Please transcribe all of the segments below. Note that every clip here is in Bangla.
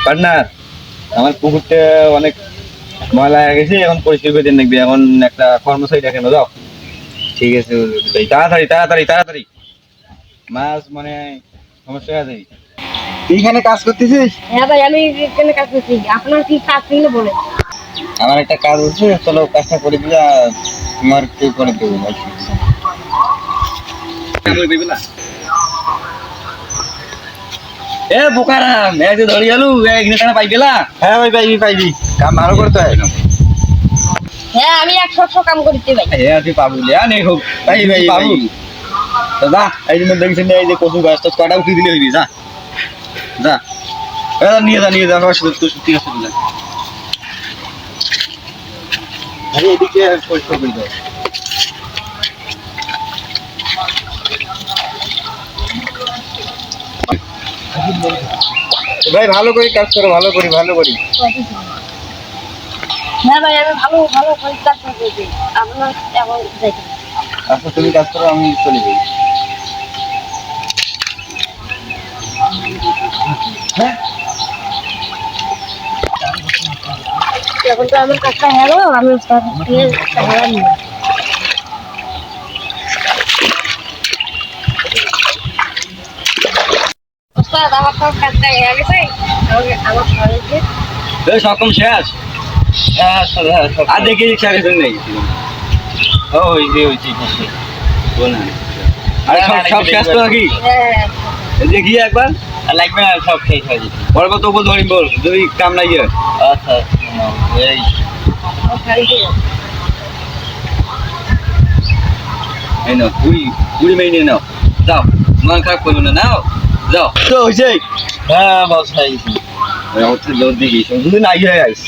পার্টনার, আমার পুকুরটা অনেক ময়লা হয়ে গেছে, এখন পরিষ্কার করে দিন দেখবি। এখন একটা কর্মচারী দেখেন, যাও। ঠিক আছে, তাড়াতাড়ি তাড়াতাড়ি তাড়াতাড়ি, মাছ মানে সমস্যা আছে। এইখানে কাজ করতেছিস? হ্যাঁ ভাই, আমি এখানে কাজ করছি। আপনার কি কাজ ছিল বলে? আমার একটা কাজ আছে, চলো কাজটা করে দিলে তোমার কেউ করে দেবো। এ বোকারাম, এই যে ধরি আলু এখানে কেন পাই পেলা? হ্যাঁ ভাই, পাইবি পাইবি, কাম ভালো করতে হয়। হ্যাঁ, আমি 100 কাম করতে ভাই। হ্যাঁ তুই পাবো, নেই হোক পাই ভাই পাবো। যা, এই জন্য দেখছেন এই যে কচু গাছ টাছ কটা উঠিয়ে দিলে হইবি। যা যা, নিয়ে যা নিয়ে যা, আমার সাথে ঠিক আছে। আরে এদিকে পরিষ্কার করে দাও। ভাই ভালো করে কাজ করো, ভালো করি ভালো করি। হ্যাঁ ভাই, আমি ভালো ভালো করে কাজ করছি। আপনার এখন যাইতে হবে। আচ্ছা তুমি কাজ করো, আমি চলে যাই। এখন তো আমার কাজটা হ্যালো, আমি তার থেকে টাকা নিব। ওস্তাদ, আমার তো কাজটা হয়ে গেছে। আমার ঘরে গিয়ে এই সকম শেষ। হ্যাঁ সব আর দেখি রিক্সা গেছে নেই। ওই যে ওই ঠিক আছে। বল না, আরে সব শেষ তো নাকি? হ্যাঁ, দেখি একবার। আর লাগবে না, সব শেষ হয়ে যাবে। পরে কত বল ধরি বল, যদি কাম নাই গিয়ে। আচ্ছা এই আমার ঘরে গিয়ে এই নাও, কুড়ি মেয়ে নাও, যাও। মন খারাপ করবে না, নাও যাও। তো হয়েছে, হ্যাঁ বস হয়ে গেছি। হচ্ছে লোক দেখি যদি নাই হয়ে আইস।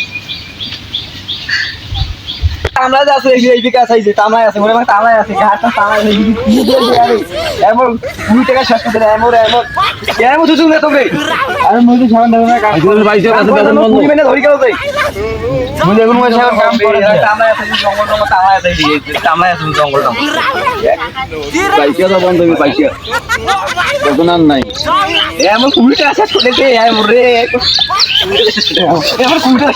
আমরা যা আছে এই বিকাশ আইছে, তামাই আছে মনে হয়, তামাই আছে ঘাটটা তামাই আছে। এমন 2 টাকা শেষ করতে এমন এমন এমন তো তুমি তোকে আর মুই সামান দেব না কাজ করে। বাইশে কাছে বেতন বন্ধ তুমি মেনে ধরি কেউ যাই। মুই দেখুন মুই সামান কাম করে না। তামাই আছে জঙ্গল জঙ্গল, তামাই আছে তামাই আছে জঙ্গল জঙ্গল। বাইশে তো বন্ধ হয়ে বাইশে বেতন আর নাই। এমন 2 টাকা শেষ করতে এমন রে, এমন 2 টাকা